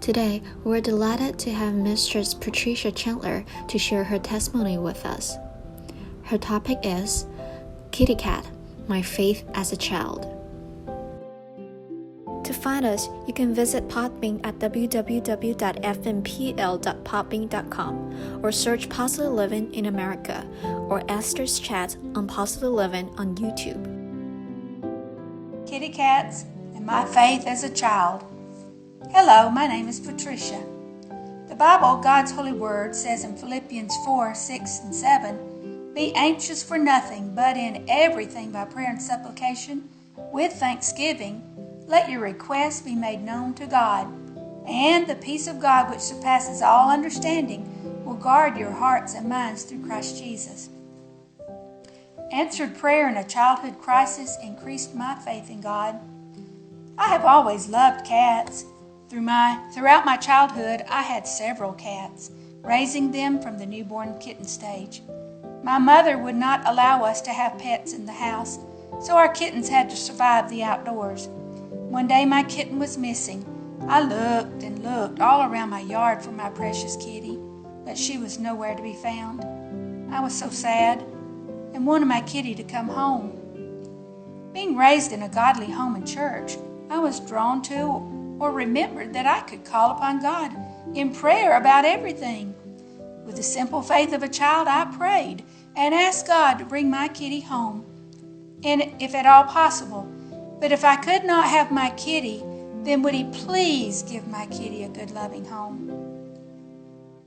Today, we're delighted to have Mistress Patricia Chandler to share her testimony with us. Her topic is Kitty Cat, My Faith as a Child. To find us, you can visit Podbean at www.fmpl.podbean.com or search Positive Living in America or Esther's Chat on Positive Living on YouTube. Kitty Cats and My Faith as a Child. Hello, my name is Patricia. The Bible, God's Holy Word, says in Philippians 4, 6, and 7, Be anxious for nothing, but in everything by prayer and supplication, with thanksgiving, let your requests be made known to God, and the peace of God which surpasses all understanding will guard your hearts and minds through Christ Jesus. Answered prayer in a childhood crisis increased my faith in God. I have always loved cats. Throughout my childhood, I had several cats, raising them from the newborn kitten stage. My mother would not allow us to have pets in the house, so our kittens had to survive the outdoors. One day my kitten was missing. I looked and looked all around my yard for my precious kitty, but she was nowhere to be found. I was so sad and wanted my kitty to come home. Being raised in a godly home and church, I was drawn to or remembered that I could call upon God in prayer about everything. With the simple faith of a child, I prayed and asked God to bring my kitty home, and if at all possible. But if I could not have my kitty, then would He please give my kitty a good, loving home?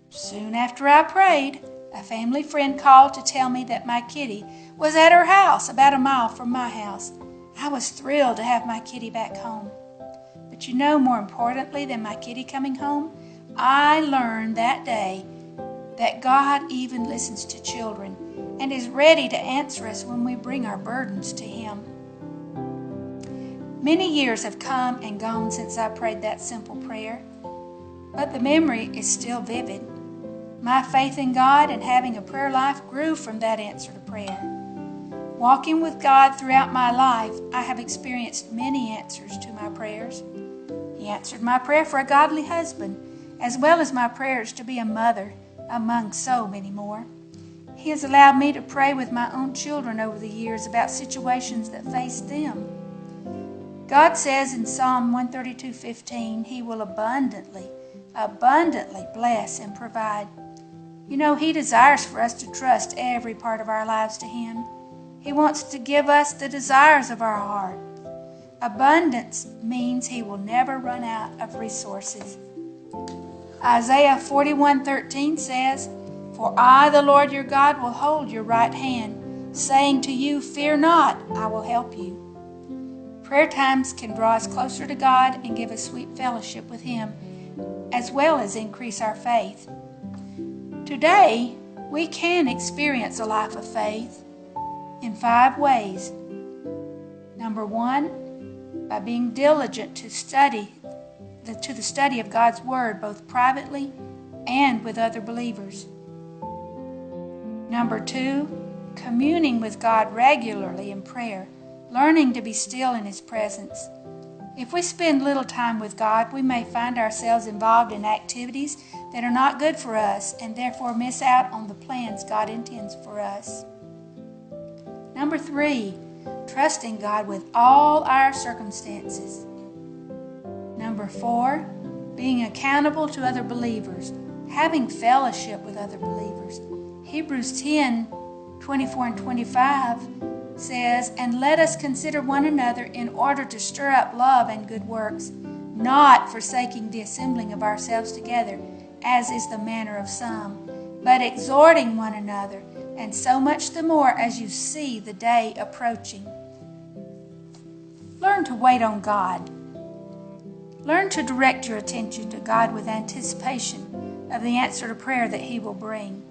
Soon after I prayed, a family friend called to tell me that my kitty was at her house about a mile from my house. I was thrilled to have my kitty back home. But you know, more importantly than my kitty coming home, I learned that day that God even listens to children and is ready to answer us when we bring our burdens to Him. Many years have come and gone since I prayed that simple prayer, but the memory is still vivid. My faith in God and having a prayer life grew from that answer to prayer. Walking with God throughout my life, I have experienced many answers to my prayers. He answered my prayer for a godly husband, as well as my prayers to be a mother, among so many more. He has allowed me to pray with my own children over the years about situations that faced them. God says in Psalm 132:15, He will abundantly bless and provide. You know, He desires for us to trust every part of our lives to Him. He wants to give us the desires of our heart. Abundance means He will never run out of resources. Isaiah 41:13 says, For I, the Lord your God, will hold your right hand, saying to you, Fear not, I will help you. Prayer times can draw us closer to God and give us sweet fellowship with Him, as well as increase our faith. Today, we can experience a life of faith in 5 ways. Number 1, by being diligent to the study of God's Word, both privately and with other believers. Number 2, communing with God regularly in prayer, learning to be still in His presence. If we spend little time with God, we may find ourselves involved in activities that are not good for us and therefore miss out on the plans God intends for us. Number 3, trusting God with all our circumstances. Number 4, being accountable to other believers, having fellowship with other believers. Hebrews 10:24 and 25 says, And let us consider one another in order to stir up love and good works, not forsaking the assembling of ourselves together, as is the manner of some, but exhorting one another, and so much the more as you see the day approaching. Learn to wait on God. Learn to direct your attention to God with anticipation of the answer to prayer that He will bring.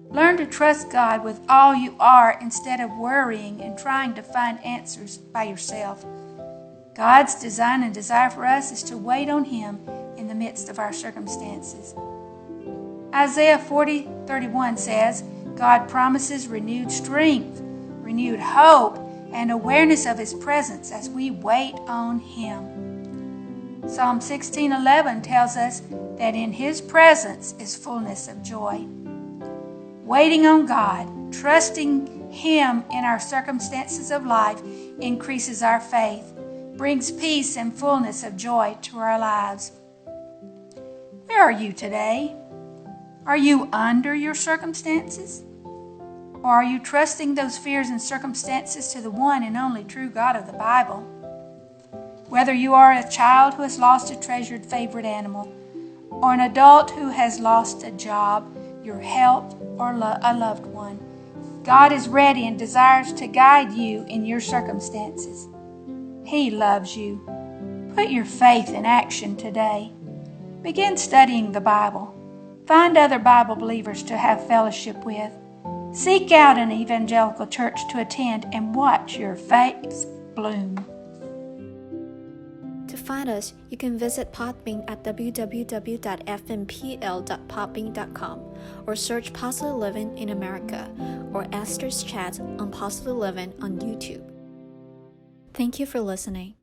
Learn to trust God with all you are instead of worrying and trying to find answers by yourself. God's design and desire for us is to wait on Him in the midst of our circumstances. Isaiah 40:31 says, God promises renewed strength, renewed hope, and awareness of His presence as we wait on Him. Psalm 16:11 tells us that in His presence is fullness of joy. Waiting on God, trusting Him in our circumstances of life increases our faith, brings peace and fullness of joy to our lives. Where are you today? Are you under your circumstances? Or are you trusting those fears and circumstances to the one and only true God of the Bible? Whether you are a child who has lost a treasured favorite animal, or an adult who has lost a job, your health, or a loved one, God is ready and desires to guide you in your circumstances. He loves you. Put your faith in action today. Begin studying the Bible. Find other Bible believers to have fellowship with. Seek out an evangelical church to attend and watch your faith bloom. To find us, you can visit Podbean at www.fmpl.podbean.com or search Positive Living in America or Esther's Chat on Positive Living on YouTube. Thank you for listening.